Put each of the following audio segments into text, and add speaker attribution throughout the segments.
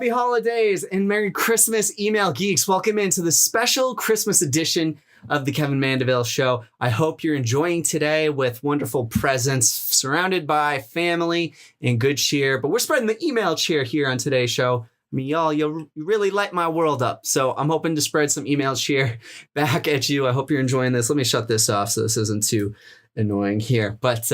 Speaker 1: Happy holidays and Merry Christmas, email geeks. Welcome into the special Christmas edition of the Kevin Mandeville Show. I hope you're enjoying today with wonderful presents, surrounded by family and good cheer. But we're spreading the email cheer here on today's show. I mean, y'all, you really light my world up. So I'm hoping to spread some email cheer back at you. I hope you're enjoying this. Let me shut this off so this isn't too annoying here. But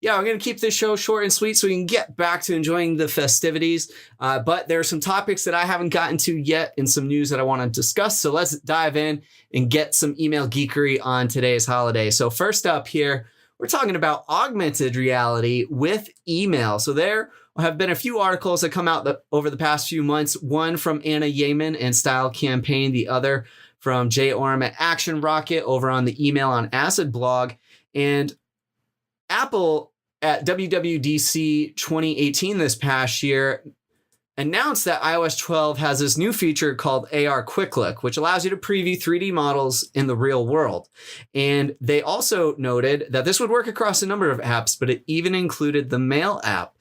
Speaker 1: yeah, we're going to keep this show short and sweet so we can get back to enjoying the festivities. But there are some topics that I haven't gotten to yet and some news that I want to discuss. So let's dive in and get some email geekery on today's holiday. So first up here, we're talking about augmented reality with email. So there have been a few articles that come out over the past few months, one from Anna Yeaman and Style Campaign, the other from Jay Orem at Action Rocket over on the Email on Acid blog. And Apple at WWDC 2018 this past year announced that iOS 12 has this new feature called AR Quick Look, which allows you to preview 3D models in the real world. And they also noted that this would work across a number of apps, but it even included the Mail app.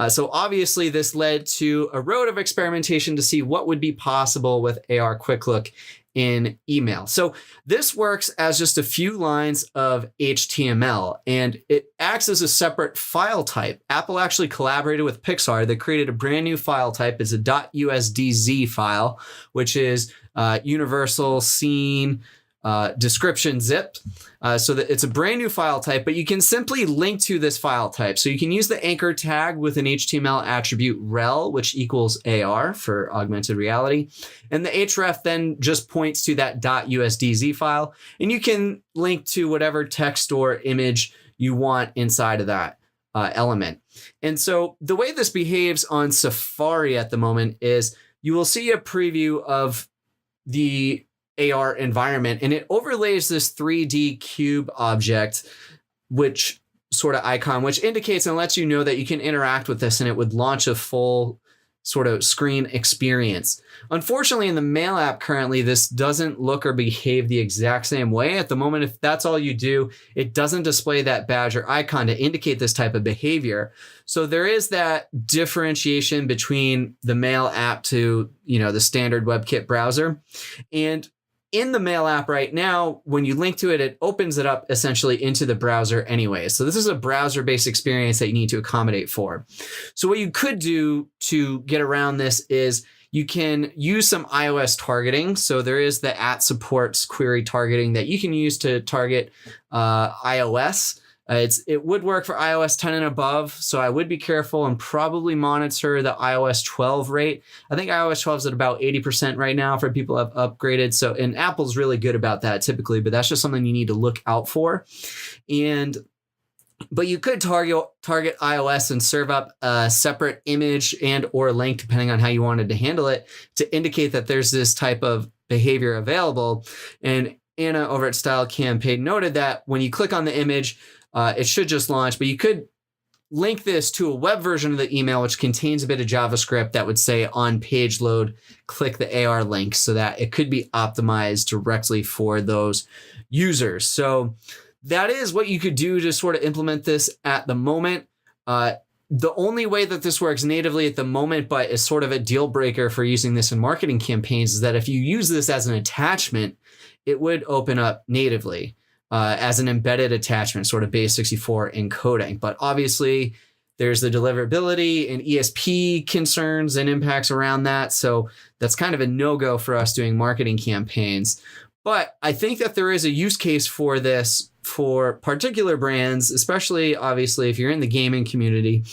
Speaker 1: So obviously this led to a road of experimentation to see what would be possible with AR Quick Look in email. So this works as just a few lines of HTML, and it acts as a separate file type. Apple actually collaborated with Pixar. They created a brand new file type. It's a .usdz file, which is universal scene description zipped. So that it's a brand new file type, but you can simply link to this file type. So you can use the anchor tag with an HTML attribute rel, which equals AR for augmented reality. And the href then just points to that .usdz file. And you can link to whatever text or image you want inside of that element. And so the way this behaves on Safari at the moment is you will see a preview of the AR environment, and it overlays this 3D cube object, which sort of icon, which indicates and lets you know that you can interact with this and it would launch a full sort of screen experience. Unfortunately, in the Mail app currently, this doesn't look or behave the exact same way. At the moment, if that's all you do, it doesn't display that badge or icon to indicate this type of behavior. So there is that differentiation between the Mail app to, the standard WebKit browser. And in the Mail app right now, when you link to it, it opens it up essentially into the browser anyway. So this is a browser-based experience that you need to accommodate for. So what you could do to get around this is you can use some iOS targeting. So there is the @supports query targeting that you can use to target iOS. It would work for iOS 10 and above, so I would be careful and probably monitor the iOS 12 rate. I think iOS 12 is at about 80% right now for people who have upgraded. So, and Apple's really good about that typically, but that's just something you need to look out for. But you could target iOS and serve up a separate image and or link, depending on how you wanted to handle it, to indicate that there's this type of behavior available. And Anna over at Style Campaign noted that when you click on the image, it should just launch, but you could link this to a web version of the email, which contains a bit of JavaScript that would say on page load, click the AR link, so that it could be optimized directly for those users. So that is what you could do to sort of implement this at the moment. The only way that this works natively at the moment, but is sort of a deal breaker for using this in marketing campaigns, is that if you use this as an attachment, it would open up natively. As an embedded attachment, sort of base64 encoding. But obviously, there's the deliverability and ESP concerns and impacts around that. So that's kind of a no-go for us doing marketing campaigns. But I think that there is a use case for this for particular brands, especially, obviously, if you're in the gaming community.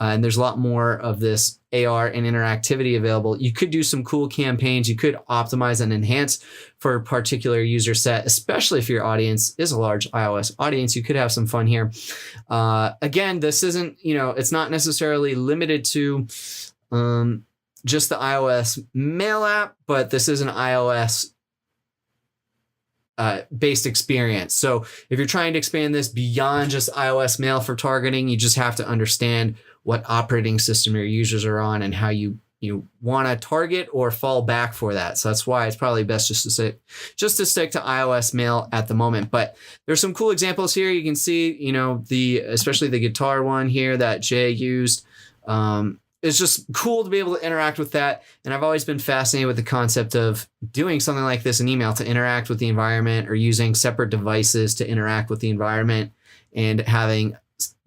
Speaker 1: And there's a lot more of this AR and interactivity available. You could do some cool campaigns. You could optimize and enhance for a particular user set, especially if your audience is a large iOS audience. You could have some fun here. Again, this isn't, it's not necessarily limited to just the iOS Mail app, but this is an iOS based experience. So if you're trying to expand this beyond just iOS Mail for targeting, you just have to understand what operating system your users are on and how you want to target or fall back for that. So that's why it's probably best just to stick to iOS Mail at the moment. But there's some cool examples here. You can see, especially the guitar one here that Jay used. it's just cool to be able to interact with that. And I've always been fascinated with the concept of doing something like this in email to interact with the environment, or using separate devices to interact with the environment, and having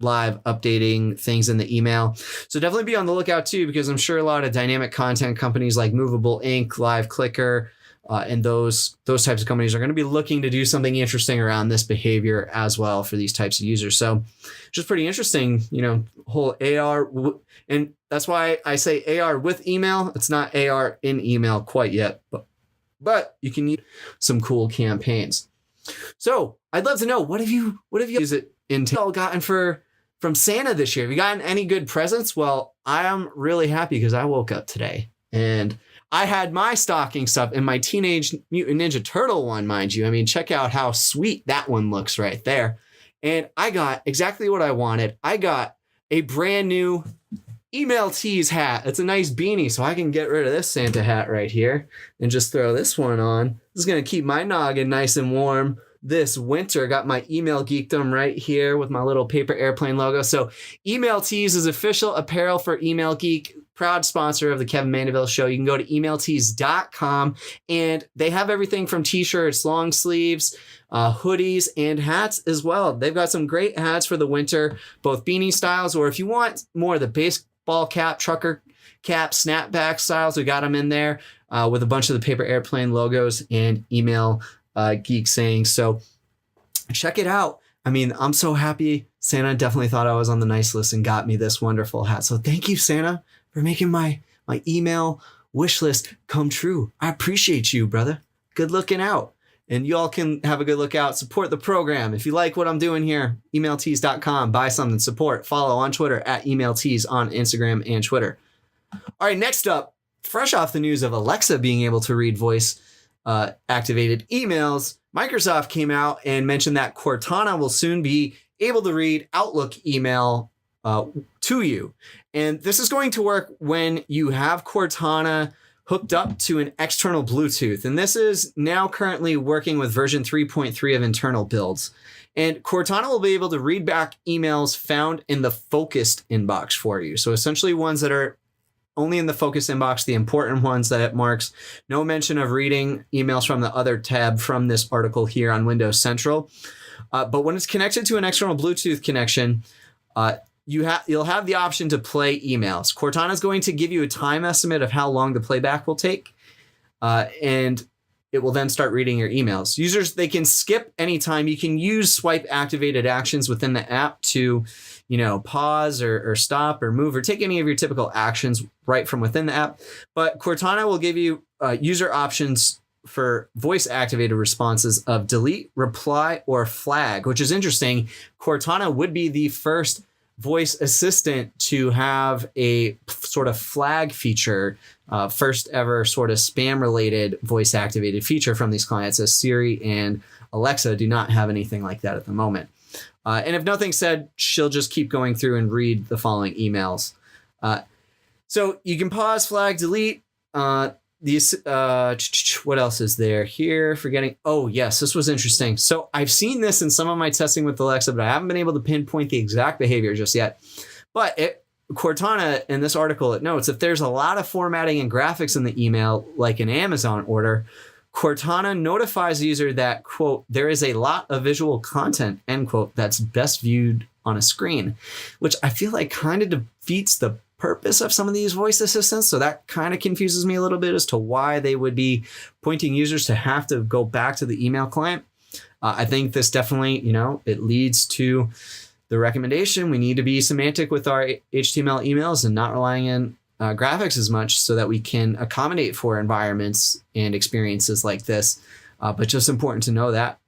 Speaker 1: live updating things in the email. So definitely be on the lookout too, because I'm sure a lot of dynamic content companies like Movable Ink, Live Clicker, and those types of companies are going to be looking to do something interesting around this behavior as well for these types of users. So just pretty interesting, whole AR. And that's why I say AR with email. It's not AR in email quite yet, but you can use some cool campaigns. So I'd love to know, what have you used it Intel gotten from Santa this year? Have you gotten any good presents? Well, I am really happy because I woke up today and I had my stocking stuff in my Teenage Mutant Ninja Turtle one, mind you. I mean, check out how sweet that one looks right there. And I got exactly what I wanted. I got a brand new Email Tees hat. It's a nice beanie, so I can get rid of this Santa hat right here and just throw this one on. This is going to keep my noggin nice and warm this winter. Got my Email Geekdom right here with my little paper airplane logo. So Email Tees is official apparel for Email Geek, proud sponsor of the Kevin Mandeville Show. You can go to emailtees.com and they have everything from t-shirts, long sleeves, hoodies, and hats as well. They've got some great hats for the winter, both beanie styles, or if you want more of the baseball cap, trucker cap, snapback styles, we got them in there with a bunch of the paper airplane logos and Email Geek sayings. So check it out. I mean, I'm so happy. Santa definitely thought I was on the nice list and got me this wonderful hat. So thank you, Santa, for making my email wish list come true. I appreciate you, brother. Good looking out. And you all can have a good look out. Support the program. If you like what I'm doing here, emailtees.com, buy something, support, follow on Twitter at emailtees on Instagram and Twitter. All right, next up, fresh off the news of Alexa being able to read voice activated emails, Microsoft came out and mentioned that Cortana will soon be able to read Outlook email to you. And this is going to work when you have Cortana hooked up to an external Bluetooth. And this is now currently working with version 3.3 of internal builds. And Cortana will be able to read back emails found in the focused inbox for you. So essentially ones that are only in the focus inbox, the important ones that it marks. No mention of reading emails from the other tab from this article here on Windows Central. But when it's connected to an external Bluetooth connection, you'll have the option to play emails. Cortana is going to give you a time estimate of how long the playback will take, and it will then start reading your emails. Users, they can skip anytime. You can use swipe activated actions within the app to, pause or stop or move or take any of your typical actions right from within the app. But Cortana will give you user options for voice activated responses of delete, reply, or flag, which is interesting. Cortana would be the first voice assistant to have a sort of flag feature, first ever sort of spam related voice activated feature from these clients, as Siri and Alexa do not have anything like that at the moment. And if nothing's said, she'll just keep going through and read the following emails. So you can pause, flag, delete. What else is there here? Forgetting. Oh, yes, this was interesting. So I've seen this in some of my testing with Alexa, but I haven't been able to pinpoint the exact behavior just yet. But Cortana, in this article, it notes if there's a lot of formatting and graphics in the email, like an Amazon order, Cortana notifies the user that, quote, there is a lot of visual content, end quote, that's best viewed on a screen, which I feel like kind of defeats the purpose of some of these voice assistants. So that kind of confuses me a little bit as to why they would be pointing users to have to go back to the email client. I think this definitely, it leads to the recommendation. We need to be semantic with our HTML emails and not relying on graphics as much so that we can accommodate for environments and experiences like this. But just important to know that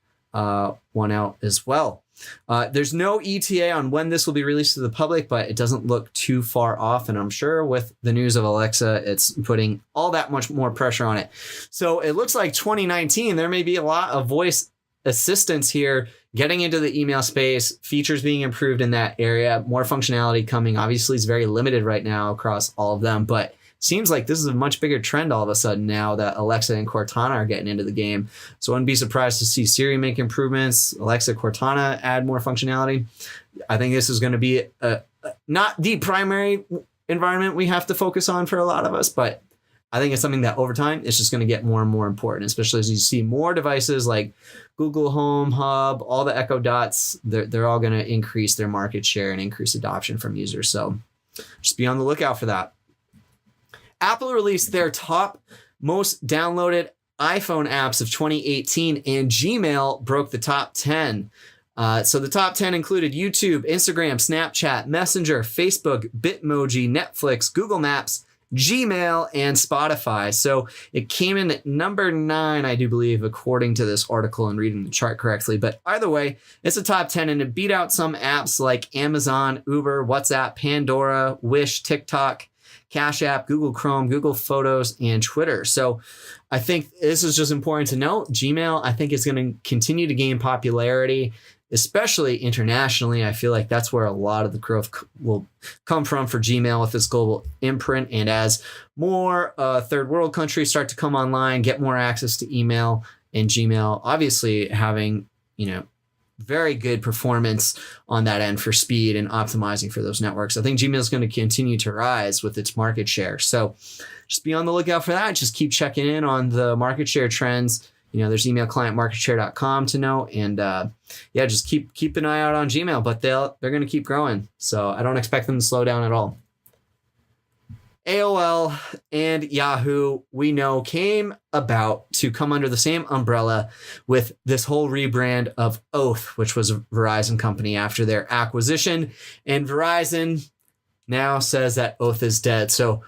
Speaker 1: one out as well. There's no ETA on when this will be released to the public, but it doesn't look too far off. And I'm sure with the news of Alexa, it's putting all that much more pressure on it. So it looks like 2019, there may be a lot of voice assistants here getting into the email space, features being improved in that area, more functionality coming. Obviously, it's very limited right now across all of them, but seems like this is a much bigger trend all of a sudden now that Alexa and Cortana are getting into the game. So I wouldn't be surprised to see Siri make improvements, Alexa, Cortana add more functionality. I think this is going to be not the primary environment we have to focus on for a lot of us, but I think it's something that over time it's just going to get more and more important, especially as you see more devices like Google Home Hub, all the Echo Dots, they're all going to increase their market share and increase adoption from users. So just be on the lookout for that. Apple released their top most downloaded iPhone apps of 2018, and Gmail broke the top 10. So the top 10 included YouTube, Instagram, Snapchat, Messenger, Facebook, Bitmoji, Netflix, Google Maps, Gmail, and Spotify. So it came in at number 9, I do believe, according to this article and reading the chart correctly. But either way, it's a top 10, and it beat out some apps like Amazon, Uber, WhatsApp, Pandora, Wish, TikTok, Cash App, Google Chrome, Google Photos, and Twitter. So I think this is just important to note. Gmail, I think, is going to continue to gain popularity, especially internationally. I feel like that's where a lot of the growth will come from for Gmail with its global imprint. And as more third world countries start to come online, get more access to email, and Gmail obviously having, very good performance on that end for speed and optimizing for those networks, I think Gmail is going to continue to rise with its market share. So just be on the lookout for that. Just keep checking in on the market share trends. There's emailclientmarketshare.com to know. And just keep an eye out on Gmail, but they're going to keep growing. So I don't expect them to slow down at all. AOL and Yahoo, we know, came about to come under the same umbrella with this whole rebrand of Oath, which was a Verizon company after their acquisition. And Verizon now says that Oath is dead. So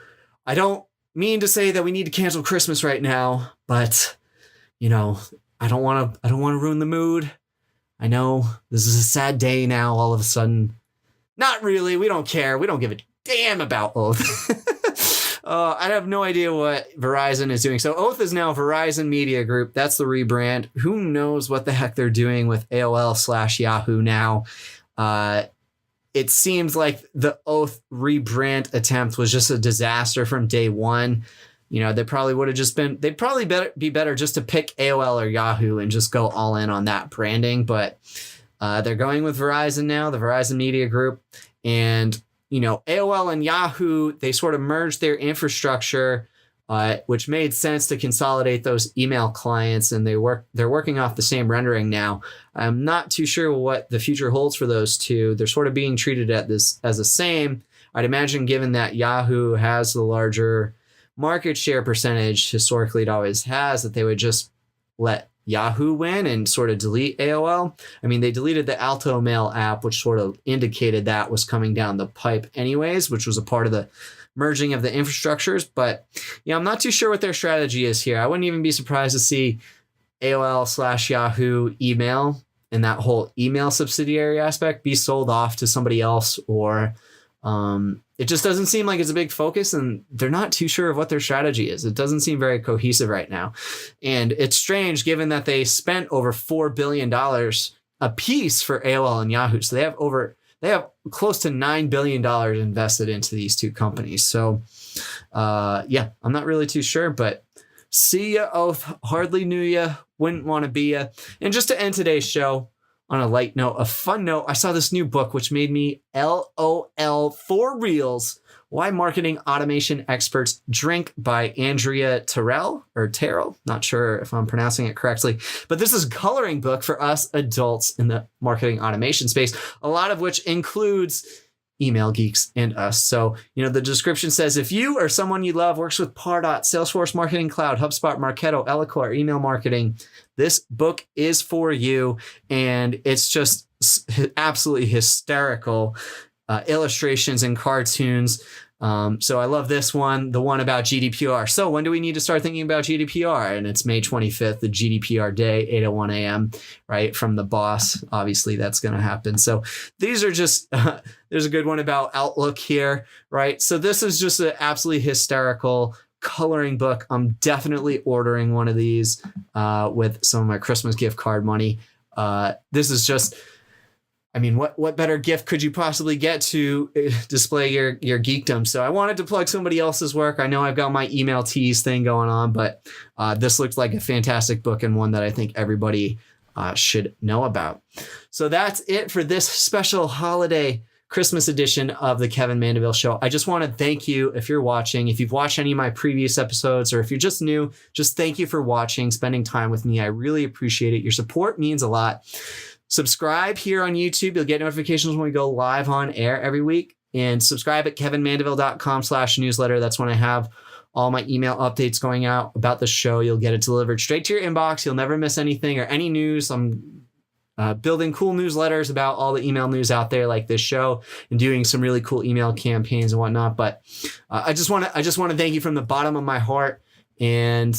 Speaker 1: I don't mean to say that we need to cancel Christmas right now, but I don't want to ruin the mood. I know this is a sad day now all of a sudden. Not really. We don't care. We don't give a damn about Oath. I have no idea what Verizon is doing. So Oath is now Verizon Media Group. That's the rebrand. Who knows what the heck they're doing with AOL/Yahoo now. It seems like the Oath rebrand attempt was just a disaster from day one. They probably would have just they'd probably be better just to pick AOL or Yahoo and just go all in on that branding. But they're going with Verizon now, the Verizon Media Group. And AOL and Yahoo, they sort of merged their infrastructure, which made sense to consolidate those email clients, and they're working off the same rendering now. I'm not too sure what the future holds for those two. They're sort of being treated as the same. I'd imagine, given that Yahoo has the larger market share percentage, historically it always has, that they would just let Yahoo win and sort of delete AOL. I mean, they deleted the Alto Mail app, which sort of indicated that was coming down the pipe anyways, which was a part of the merging of the infrastructures. But I'm not too sure what their strategy is here. I wouldn't even be surprised to see AOL/Yahoo email and that whole email subsidiary aspect be sold off to somebody else, or it just doesn't seem like it's a big focus, and they're not too sure of what their strategy is. It doesn't seem very cohesive right now. And it's strange given that they spent over $4 billion a piece for AOL and Yahoo. So they have close to $9 billion invested into these two companies. So I'm not really too sure, but see ya, Oath. Hardly knew ya. Wouldn't want to be ya. And just to end today's show, on a light note, a fun note, I saw this new book which made me LOL for reals. Why Marketing Automation Experts Drink by Andrea Terrell. Not sure if I'm pronouncing it correctly, but this is a coloring book for us adults in the marketing automation space, a lot of which includes email geeks and us. So, the description says, if you or someone you love works with Pardot, Salesforce Marketing Cloud, HubSpot, Marketo, Eloquent, email marketing, this book is for you. And it's just absolutely hysterical illustrations and cartoons. So I love this one, the one about GDPR. So when do we need to start thinking about GDPR? And it's May 25th, the GDPR day, 8:01 a.m., right? From the boss. Obviously, that's going to happen. So these are just, there's a good one about Outlook here, right? So this is just an absolutely hysterical coloring book. I'm definitely ordering one of these with some of my Christmas gift card money. This is just, what better gift could you possibly get to display your geekdom? So I wanted to plug somebody else's work. I know I've got my email tease thing going on, but this looked like a fantastic book and one that I think everybody should know about. So that's it for this special holiday Christmas edition of the Kevin Mandeville Show. I just want to thank you if you're watching. If you've watched any of my previous episodes, or if you're just new, just thank you for watching, spending time with me. I really appreciate it. Your support means a lot. Subscribe here on YouTube. You'll get notifications when we go live on air every week. And subscribe at kevinmandeville.com/newsletter. That's when I have all my email updates going out about the show. You'll get it delivered straight to your inbox. You'll never miss anything or any news. I'm building cool newsletters about all the email news out there, like this show, and doing some really cool email campaigns and whatnot. But I just want to thank you from the bottom of my heart, and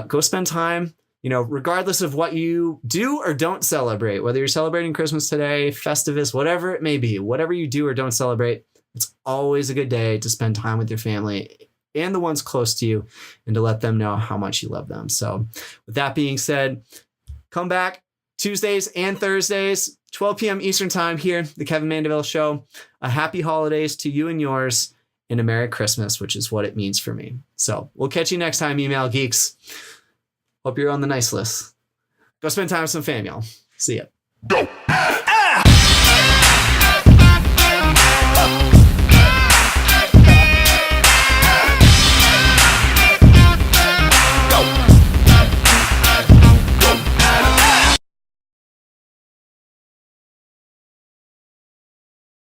Speaker 1: go spend time, regardless of what you do or don't celebrate, whether you're celebrating Christmas today, Festivus, whatever it may be, whatever you do or don't celebrate, it's always a good day to spend time with your family and the ones close to you, and to let them know how much you love them. So with that being said, come back Tuesdays and Thursdays, 12 p.m. Eastern time here, the Kevin Mandeville Show. A happy holidays to you and yours, and a Merry Christmas, which is what it means for me. So we'll catch you next time, email geeks. Hope you're on the nice list. Go spend time with some fam, y'all. See ya.
Speaker 2: Go.